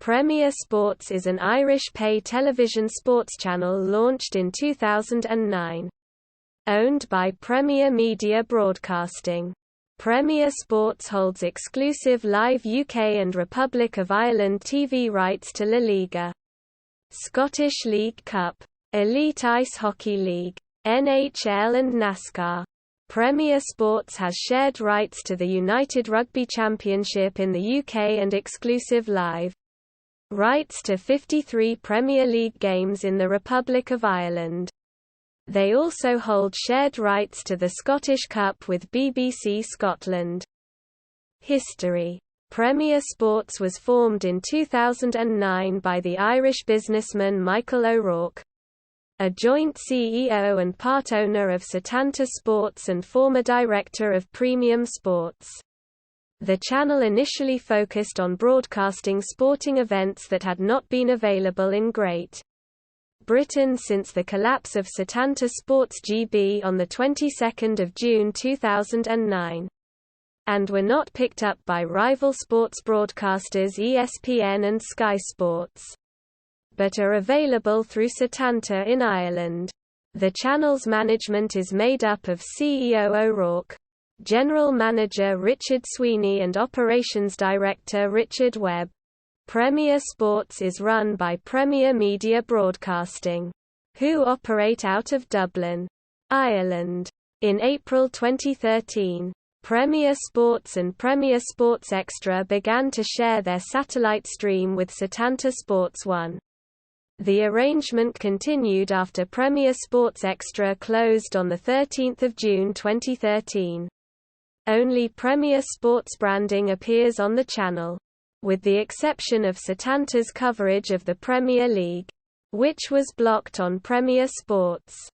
Premier Sports is an Irish pay television sports channel launched in 2009. Owned by Premier Media Broadcasting. Premier Sports holds exclusive live UK and Republic of Ireland TV rights to La Liga, Scottish League Cup, Elite Ice Hockey League, NHL and NASCAR. Premier Sports has shared rights to the United Rugby Championship in the UK and exclusive live rights to 53 Premier League games in the Republic of Ireland. They also hold shared rights to the Scottish Cup with BBC Scotland. History. Premier Sports was formed in 2009 by the Irish businessman Michael O'Rourke, a joint CEO and part owner of Setanta Sports and former director of Premium Sports. The channel initially focused on broadcasting sporting events that had not been available in Great Britain since the collapse of Setanta Sports GB on the 22nd of June 2009, and were not picked up by rival sports broadcasters ESPN and Sky Sports, but are available through Setanta in Ireland. The channel's management is made up of CEO O'Rourke, General Manager Richard Sweeney and Operations Director Richard Webb. Premier Sports is run by Premier Media Broadcasting, who operate out of Dublin, Ireland. In April 2013, Premier Sports and Premier Sports Extra began to share their satellite stream with Setanta Sports 1. The arrangement continued after Premier Sports Extra closed on 13 June 2013. Only Premier Sports branding appears on the channel, with the exception of Setanta's coverage of the Premier League, which was blocked on Premier Sports.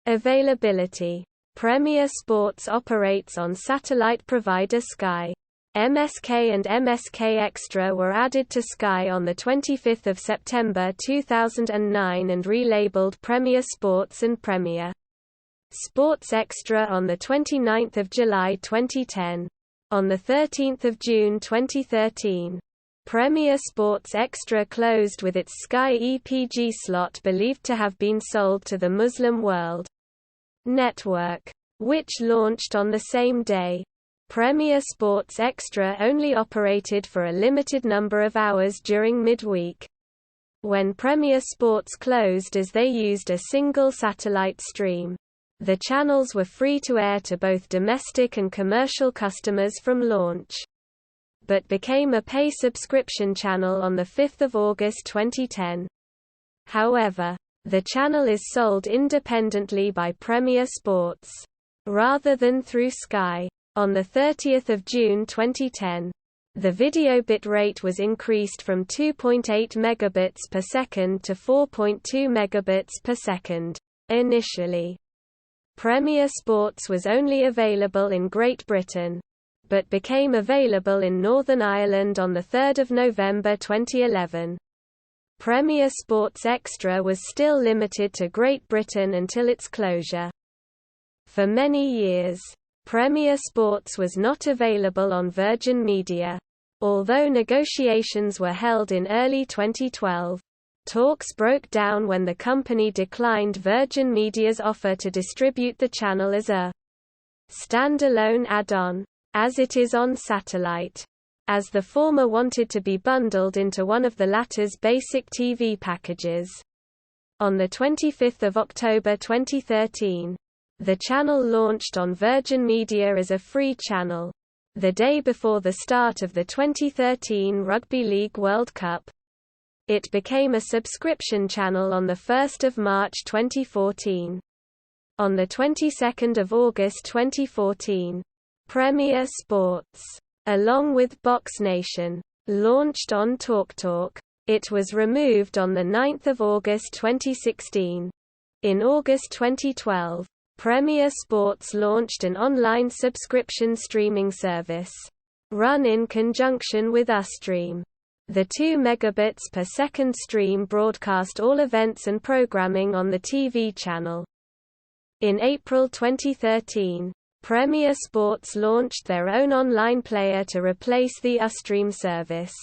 Availability. Premier Sports operates on satellite provider Sky. MSK and MSK Extra were added to Sky on 25 September 2009 and relabeled Premier Sports and Premier Sports Extra on 29 July 2010. On 13 June 2013, Premier Sports Extra closed with its Sky EPG slot believed to have been sold to the Muslim World Network, which launched on the same day. Premier Sports Extra only operated for a limited number of hours during midweek, when Premier Sports closed as they used a single satellite stream. The channels were free to air to both domestic and commercial customers from launch, but became a pay subscription channel on 5 August 2010. However, the channel is sold independently by Premier Sports, rather than through Sky. On 30 June 2010, the video bit rate was increased from 2.8 megabits per second to 4.2 megabits per second. Initially, Premier Sports was only available in Great Britain, but became available in Northern Ireland on 3 November 2011. Premier Sports Extra was still limited to Great Britain until its closure. For many years, Premier Sports was not available on Virgin Media. Although negotiations were held in early 2012, talks broke down when the company declined Virgin Media's offer to distribute the channel as a standalone add-on, as it is on satellite, as the former wanted to be bundled into one of the latter's basic TV packages. On 25 October 2013, the channel launched on Virgin Media as a free channel, the day before the start of the 2013 Rugby League World Cup. It became a subscription channel on 1 March 2014. On the 22nd of August 2014, Premier Sports, along with Box Nation, launched on TalkTalk. It was removed on 9 August 2016. In August 2012, Premier Sports launched an online subscription streaming service, run in conjunction with Ustream. The 2 megabits per second stream broadcast all events and programming on the TV channel. In April 2013, Premier Sports launched their own online player to replace the Ustream service.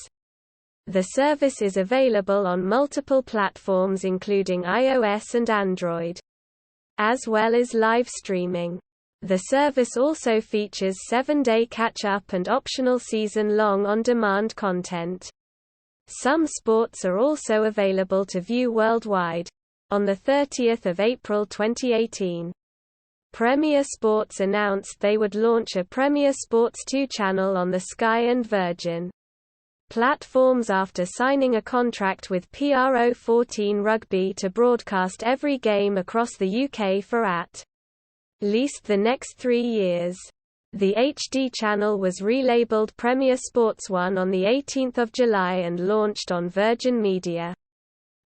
The service is available on multiple platforms including iOS and Android, as well as live streaming. The service also features 7-day catch-up and optional season-long on-demand content. Some sports are also available to view worldwide. On 30 April 2018, Premier Sports announced they would launch a Premier Sports 2 channel on the Sky and Virgin platforms after signing a contract with Pro14 Rugby to broadcast every game across the UK for at least the next 3 years. The HD channel was relabeled Premier Sports 1 on 18 July and launched on Virgin Media,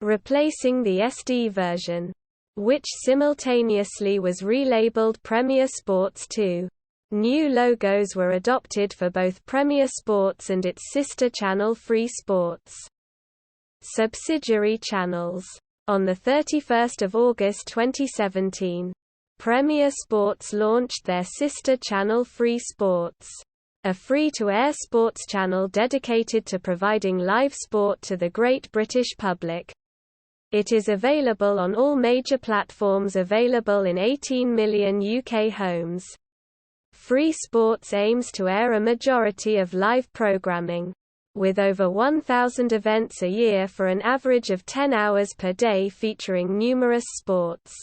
replacing the SD version, which simultaneously was relabeled Premier Sports 2. New logos were adopted for both Premier Sports and its sister channel Free Sports. Subsidiary channels. On 31 August 2017, Premier Sports launched their sister channel Free Sports, a free-to-air sports channel dedicated to providing live sport to the Great British public. It is available on all major platforms available in 18 million UK homes. Free Sports aims to air a majority of live programming, with over 1,000 events a year for an average of 10 hours per day featuring numerous sports,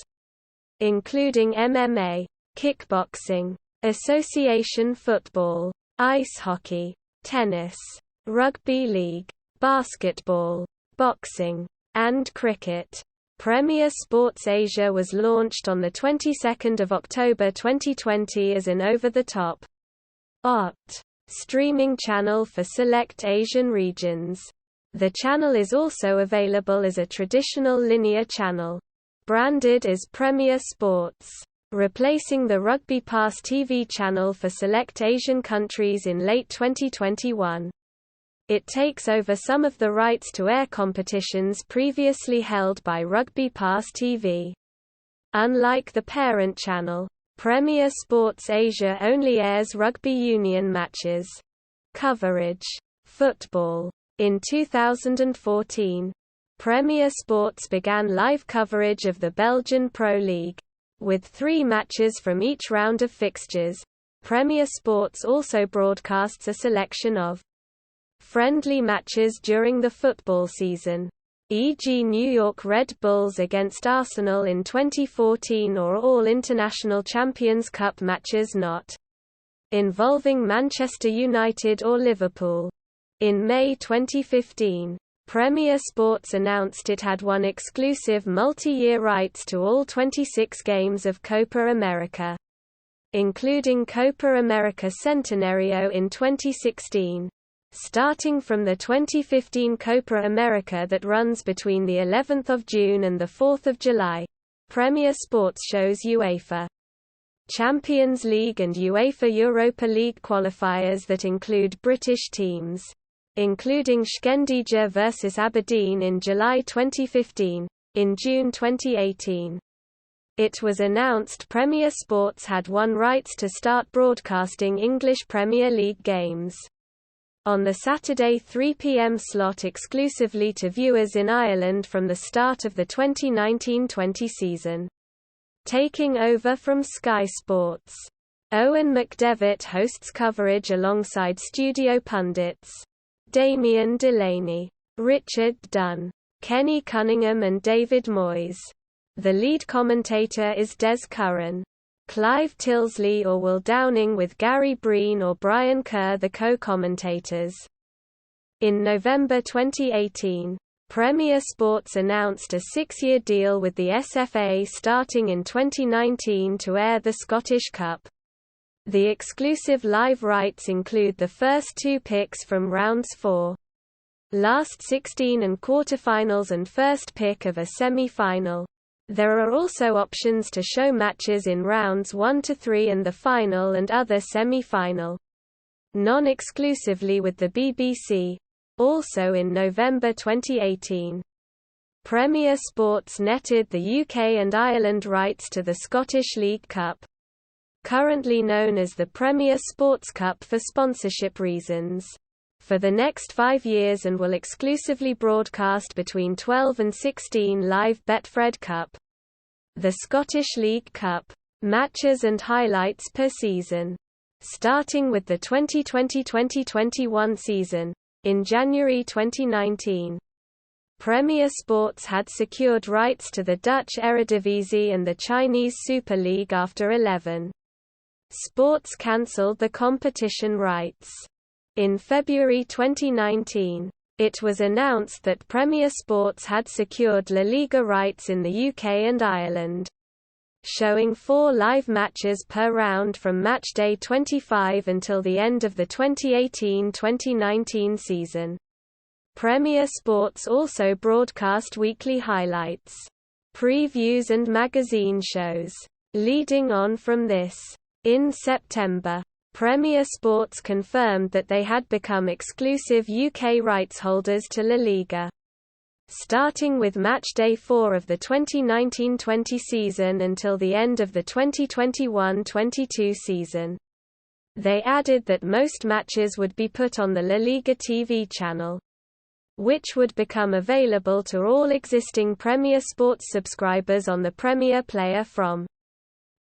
including MMA, kickboxing, association football, ice hockey, tennis, rugby league, basketball, boxing, and cricket. Premier Sports Asia was launched on the 22nd of October 2020 as an over-the-top OTT streaming channel for select Asian regions. The channel is also available as a traditional linear channel, branded as Premier Sports, replacing the Rugby Pass TV channel for select Asian countries in late 2021. It takes over some of the rights to air competitions previously held by Rugby Pass TV. Unlike the parent channel, Premier Sports Asia only airs rugby union matches. Coverage. Football. In 2014, Premier Sports began live coverage of the Belgian Pro League, with 3 matches from each round of fixtures. Premier Sports also broadcasts a selection of friendly matches during the football season, e.g. New York Red Bulls against Arsenal in 2014 or all International Champions Cup matches not involving Manchester United or Liverpool. In May 2015, Premier Sports announced it had won exclusive multi-year rights to all 26 games of Copa America, including Copa America Centenario in 2016. Starting from the 2015 Copa America that runs between the 11th of June and the 4th of July, Premier Sports shows UEFA Champions League and UEFA Europa League qualifiers that include British teams, including Schendija vs Aberdeen in July 2015. In June 2018, it was announced Premier Sports had won rights to start broadcasting English Premier League games on the Saturday 3 p.m. slot exclusively to viewers in Ireland from the start of the 2019-20 season. Taking over from Sky Sports, Owen McDevitt hosts coverage alongside studio pundits Damien Delaney, Richard Dunn, Kenny Cunningham and David Moyes. The lead commentator is Des Curran. Clive Tilsley or Will Downing with Gary Breen or Brian Kerr the co-commentators. In November 2018, Premier Sports announced a 6-year deal with the SFA starting in 2019 to air the Scottish Cup. The exclusive live rights include the first 2 picks from rounds 4, last 16 and quarterfinals and first pick of a semi-final. There are also options to show matches in rounds 1 to 3 and the final and other semi-final, non-exclusively with the BBC. Also in November 2018, Premier Sports netted the UK and Ireland rights to the Scottish League Cup, currently known as the Premier Sports Cup for sponsorship reasons. for the next 5 years and will exclusively broadcast between 12 and 16 live Betfred Cup, the Scottish League Cup, matches and highlights per season. Starting with the 2020-2021 season, in January 2019, Premier Sports had secured rights to the Dutch Eredivisie and the Chinese Super League after 11 sports cancelled the competition rights. In February 2019, it was announced that Premier Sports had secured La Liga rights in the UK and Ireland, showing 4 live matches per round from matchday 25 until the end of the 2018-2019 season. Premier Sports also broadcast weekly highlights, previews and magazine shows. Leading on from this, in September, Premier Sports confirmed that they had become exclusive UK rights holders to La Liga. Starting with matchday 4 of the 2019-20 season until the end of the 2021-22 season. They added that most matches would be put on the La Liga TV channel, which would become available to all existing Premier Sports subscribers on the Premier Player from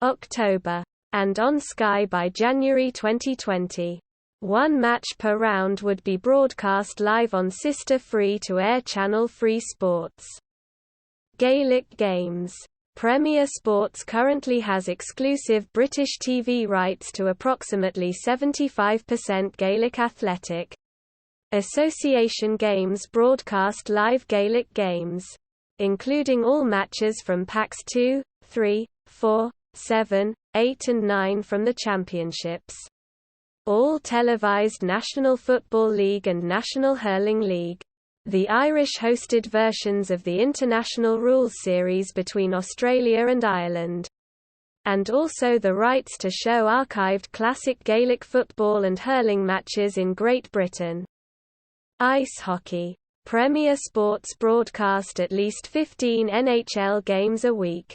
October, and on Sky by January 2020. 1 match per round would be broadcast live on sister free-to-air channel Free Sports. Gaelic games. Premier Sports currently has exclusive British TV rights to approximately 75% Gaelic Athletic Association games broadcast live Gaelic games, including all matches from packs 2, 3, 4, 7, 8 and 9 from the championships. All televised National Football League and National Hurling League. The Irish-hosted versions of the International Rules Series between Australia and Ireland. And also the rights to show archived classic Gaelic football and hurling matches in Great Britain. Ice hockey. Premier Sports broadcast at least 15 NHL games a week.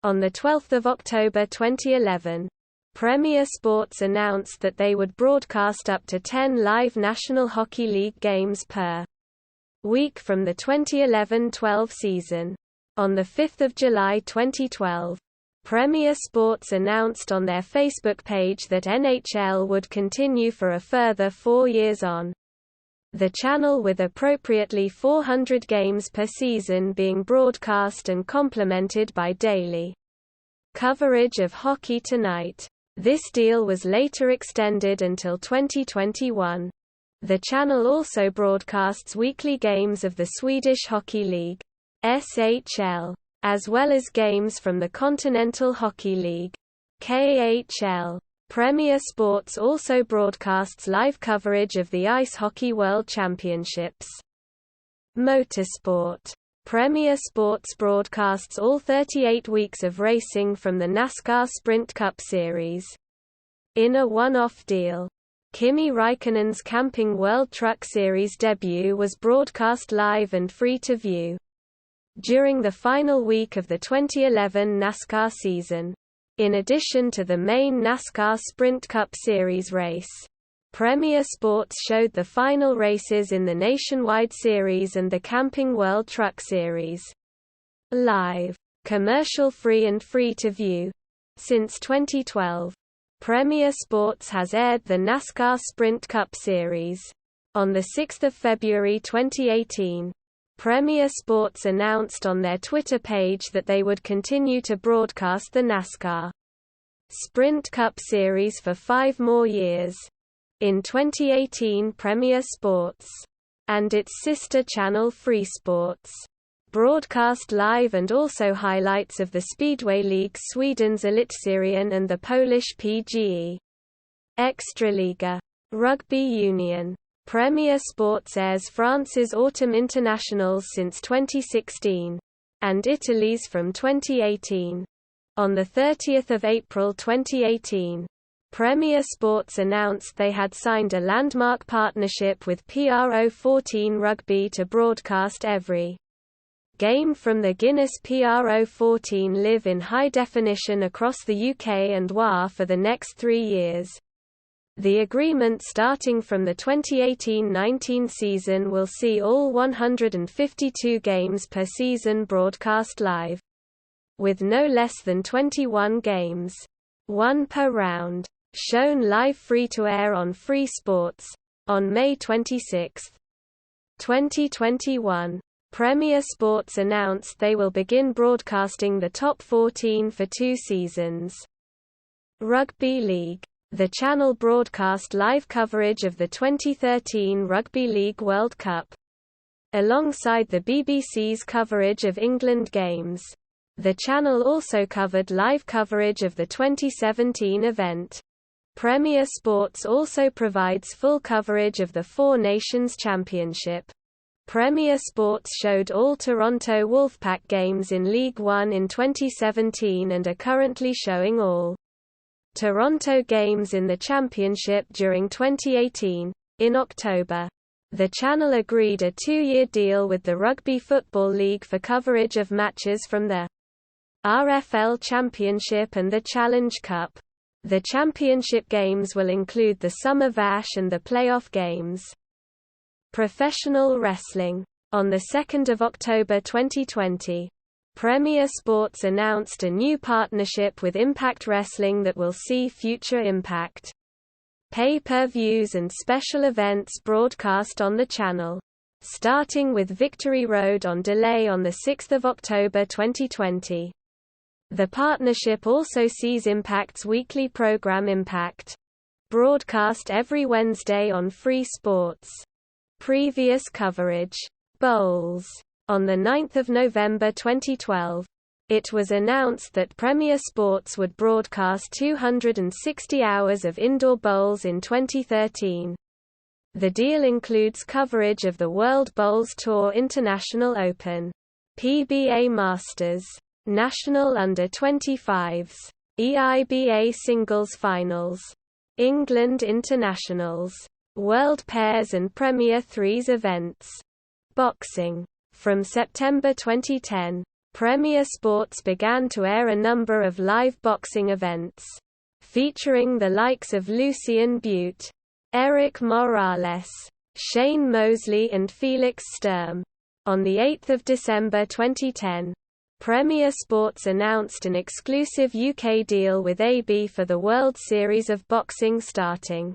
On 12 October 2011, Premier Sports announced that they would broadcast up to 10 live National Hockey League games per week from the 2011-12 season. On 5 July 2012, Premier Sports announced on their Facebook page that NHL would continue for a further 4 years on the channel, with appropriately 400 games per season being broadcast and complemented by daily coverage of Hockey Tonight. This deal was later extended until 2021. The channel also broadcasts weekly games of the Swedish Hockey League, SHL, as well as games from the Continental Hockey League, KHL. Premier Sports also broadcasts live coverage of the Ice Hockey World Championships. Motorsport. Premier Sports broadcasts all 38 weeks of racing from the NASCAR Sprint Cup Series. In a one-off deal, Kimi Raikkonen's Camping World Truck Series debut was broadcast live and free to view during the final week of the 2011 NASCAR season. In addition to the main NASCAR Sprint Cup Series race, Premier Sports showed the final races in the Nationwide Series and the Camping World Truck Series live, commercial-free and free-to-view. Since 2012, Premier Sports has aired the NASCAR Sprint Cup Series. On 6 February 2018, Premier Sports announced on their Twitter page that they would continue to broadcast the NASCAR Sprint Cup Series for 5 more years. In 2018, Premier Sports and its sister channel Free Sports broadcast live and also highlights of the Speedway League, Sweden's Elitserien, and the Polish PGE Extraliga Rugby Union. Premier Sports airs France's autumn internationals since 2016, and Italy's from 2018. On 30 April 2018, Premier Sports announced they had signed a landmark partnership with PRO14 Rugby to broadcast every game from the Guinness PRO14 live in high definition across the UK and WA for the next 3 years. The agreement starting from the 2018-19 season will see all 152 games per season broadcast live, with no less than 21 games, one per round, shown live free-to-air on Free Sports. On May 26, 2021, Premier Sports announced they will begin broadcasting the top 14 for 2 seasons. Rugby League. The channel broadcast live coverage of the 2013 Rugby League World Cup. Alongside the BBC's coverage of England games, the channel also covered live coverage of the 2017 event. Premier Sports also provides full coverage of the Four Nations Championship. Premier Sports showed all Toronto Wolfpack games in League One in 2017 and are currently showing all Toronto games in the championship during 2018. In October, the channel agreed a 2-year deal with the Rugby Football League for coverage of matches from the RFL Championship and the Challenge Cup. The championship games will include the Summer Vash and the playoff games. Professional wrestling. On 2 October 2020, Premier Sports announced a new partnership with Impact Wrestling that will see future Impact pay-per-views and special events broadcast on the channel, starting with Victory Road on delay on 6 October 2020. The partnership also sees Impact's weekly program Impact broadcast every Wednesday on Free Sports. Previous coverage. Bowls. On 9 November 2012, it was announced that Premier Sports would broadcast 260 hours of indoor bowls in 2013. The deal includes coverage of the World Bowls Tour International Open, PBA Masters, National Under-25s, EIBA Singles Finals, England Internationals, World Pairs and Premier Threes events. Boxing. From September 2010, Premier Sports began to air a number of live boxing events, featuring the likes of Lucian Bute, Eric Morales, Shane Mosley and Felix Sturm. On 8 December 2010, Premier Sports announced an exclusive UK deal with AB for the World Series of Boxing starting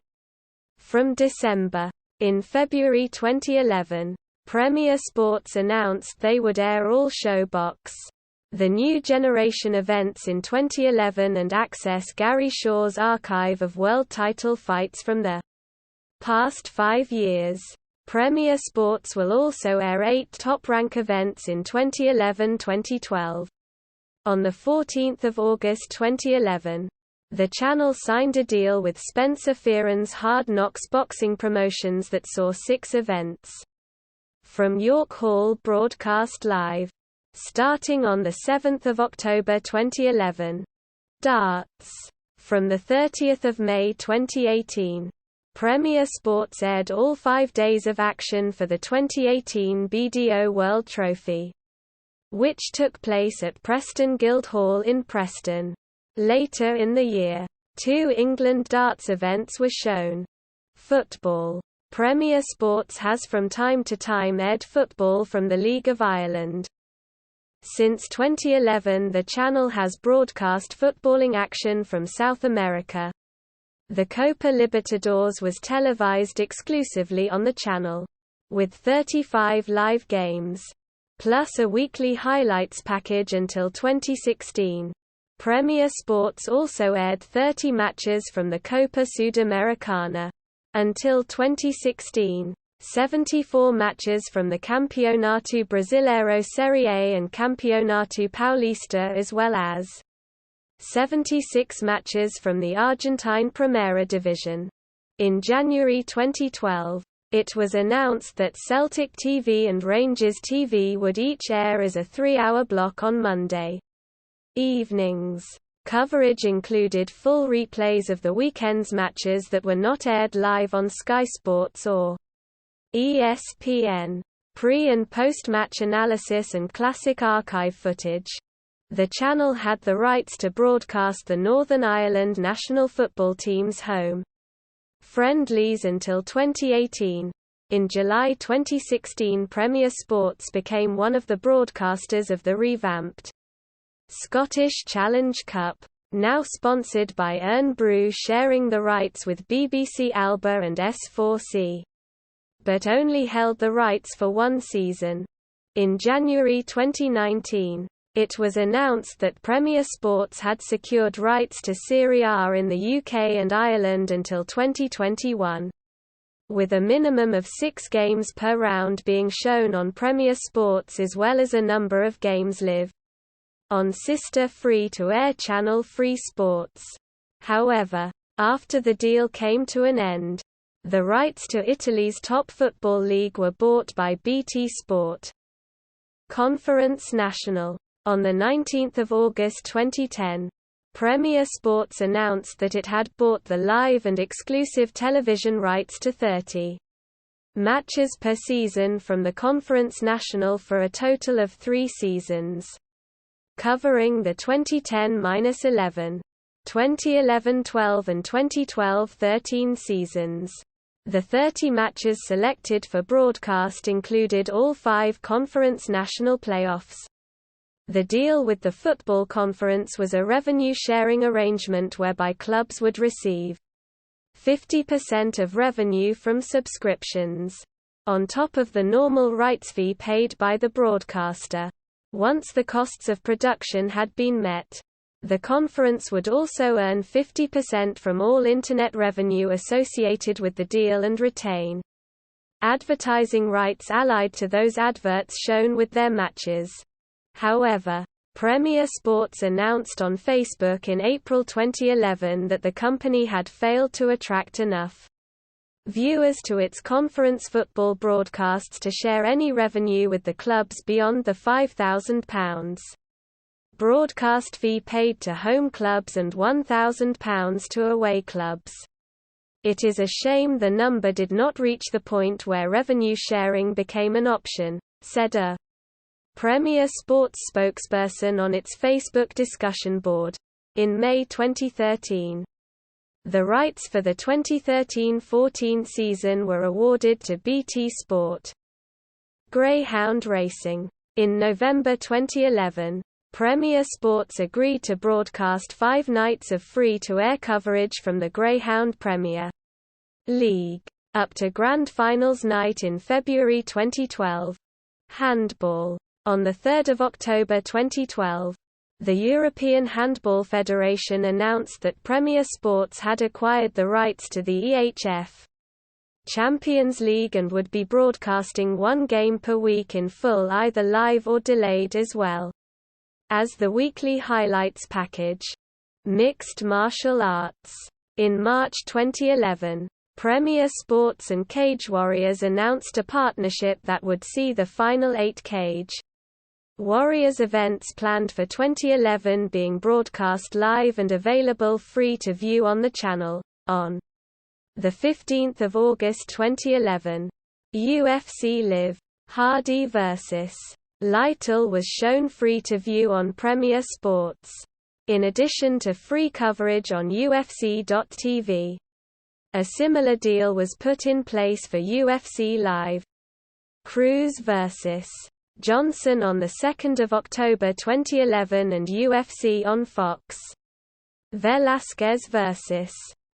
from December. In February 2011, Premier Sports announced they would air all ShoBox, the new generation events in 2011 and access Gary Shaw's archive of world title fights from the past 5 years. Premier Sports will also air 8 top-rank events in 2011-2012. On 14 August 2011, the channel signed a deal with Spencer Fearon's Hard Knocks Boxing Promotions that saw 6 events from York Hall broadcast live, starting on 7 October 2011. Darts. From 30 May 2018, Premier Sports aired all 5 days of action for the 2018 BDO World Trophy, which took place at Preston Guildhall in Preston. Later in the year, 2 England darts events were shown. Football. Premier Sports has from time to time aired football from the League of Ireland. Since 2011 the channel has broadcast footballing action from South America. The Copa Libertadores was televised exclusively on the channel, with 35 live games, plus a weekly highlights package until 2016. Premier Sports also aired 30 matches from the Copa Sudamericana. Until 2016, 74 matches from the Campeonato Brasileiro Série A and Campeonato Paulista as well as 76 matches from the Argentine Primera Division. In January 2012, it was announced that Celtic TV and Rangers TV would each air as a 3-hour block on Monday evenings. Coverage included full replays of the weekend's matches that were not aired live on Sky Sports or ESPN, pre- and post-match analysis and classic archive footage. The channel had the rights to broadcast the Northern Ireland national football team's home friendlies until 2018. In July 2016, Premier Sports became one of the broadcasters of the revamped Scottish Challenge Cup, now sponsored by Irn-Bru, sharing the rights with BBC Alba and S4C, but only held the rights for one season. In January 2019, it was announced that Premier Sports had secured rights to Serie A in the UK and Ireland until 2021, with a minimum of 6 games per round being shown on Premier Sports as well as a number of games live on sister free-to-air channel Free Sports. However, after the deal came to an end, the rights to Italy's top football league were bought by BT Sport. Conference National. On 19 August 2010, Premier Sports announced that it had bought the live and exclusive television rights to 30 matches per season from the Conference National for a total of 3 seasons, covering the 2010-11, 2011-12 and 2012-13 seasons. The 30 matches selected for broadcast included all 5 Conference National playoffs. The deal with the Football Conference was a revenue-sharing arrangement whereby clubs would receive 50% of revenue from subscriptions, on top of the normal rights fee paid by the broadcaster. Once the costs of production had been met, the conference would also earn 50% from all Internet revenue associated with the deal and retain advertising rights allied to those adverts shown with their matches. However, Premier Sports announced on Facebook in April 2011 that the company had failed to attract enough viewers to its conference football broadcasts to share any revenue with the clubs beyond the £5,000 broadcast fee paid to home clubs and £1,000 to away clubs. It is a shame the number did not reach the point where revenue sharing became an option, said a Premier Sports spokesperson on its Facebook discussion board. In May 2013, the rights for the 2013-14 season were awarded to BT Sport. Greyhound Racing. In November 2011, Premier Sports agreed to broadcast 5 nights of free-to-air coverage from the Greyhound Premier League, up to Grand Finals night in February 2012. Handball. On 3 October 2012, the European Handball Federation announced that Premier Sports had acquired the rights to the EHF Champions League and would be broadcasting 1 game per week in full, either live or delayed, as well as the weekly highlights package. Mixed martial arts. In March 2011, Premier Sports and Cage Warriors announced a partnership that would see the final 8 Cage Warriors events planned for 2011 being broadcast live and available free to view on the channel. On 15 August 2011, UFC Live Hardy vs. Lytle was shown free to view on Premier Sports, in addition to free coverage on UFC.tv. A similar deal was put in place for UFC Live Cruz vs. Johnson on 2 October 2011 and UFC on Fox. Velázquez vs.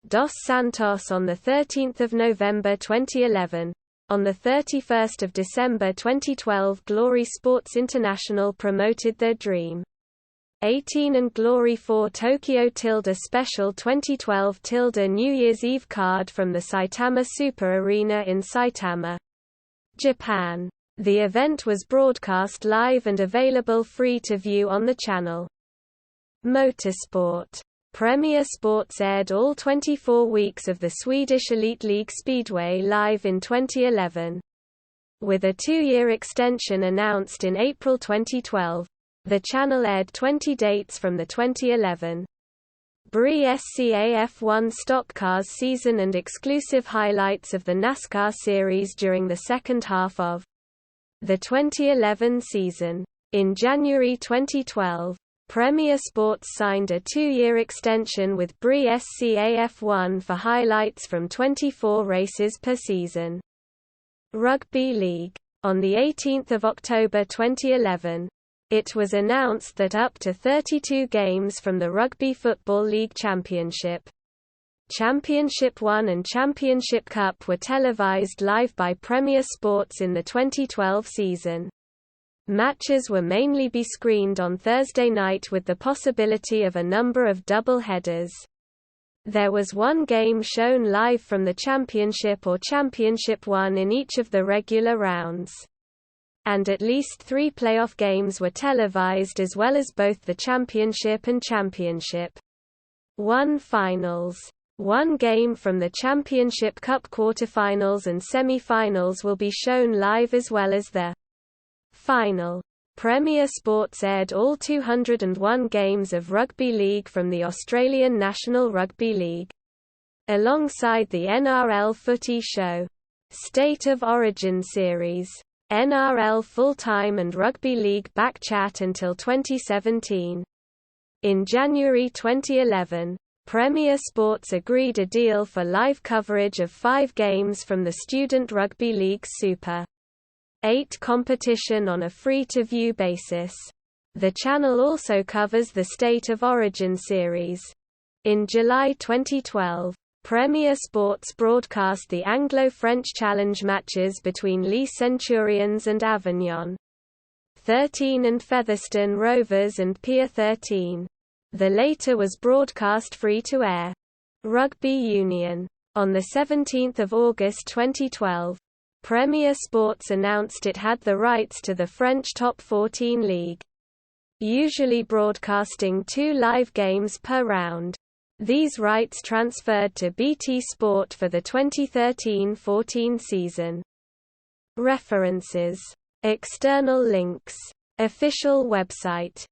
Dos Santos on 13 November 2011. On 31 December 2012, Glory Sports International promoted their Dream 18 and Glory 4 Tokyo Special 2012 New Year's Eve card from the Saitama Super Arena in Saitama, Japan. The event was broadcast live and available free to view on the channel. Motorsport. Premier Sports aired all 24 weeks of the Swedish Elite League Speedway live in 2011. With a 2-year extension announced in April 2012, the channel aired 20 dates from the 2011 BRI SCA F1 Stock Cars season and exclusive highlights of the NASCAR series during the second half of the 2011 season. In January 2012, Premier Sports signed a 2-year extension with BRI SCAF1 for highlights from 24 races per season. Rugby League. On 18 October 2011, it was announced that up to 32 games from the Rugby Football League Championship, Championship 1 and Championship Cup were televised live by Premier Sports in the 2012 season. Matches were mainly be screened on Thursday night with the possibility of a number of double headers. There was one game shown live from the Championship or Championship 1 in each of the regular rounds. And at least 3 playoff games were televised as well as both the Championship and Championship 1 finals. One game from the Championship Cup quarterfinals and semi-finals will be shown live as well as the final. Premier Sports aired all 201 games of rugby league from the Australian National Rugby League, alongside the NRL Footy Show, State of Origin Series, NRL Full-Time and Rugby League Back Chat until 2017. In January 2011, Premier Sports agreed a deal for live coverage of 5 games from the Student Rugby League's Super 8 competition on a free-to-view basis. The channel also covers the State of Origin series. In July 2012, Premier Sports broadcast the Anglo-French Challenge matches between Les Centurions and Avignon 13 and Featherstone Rovers and Pier 13. The later was broadcast free-to-air. Rugby Union. On 17 August 2012, Premier Sports announced it had the rights to the French Top 14 League, usually broadcasting 2 live games per round. These rights transferred to BT Sport for the 2013-14 season. References. External links. Official website.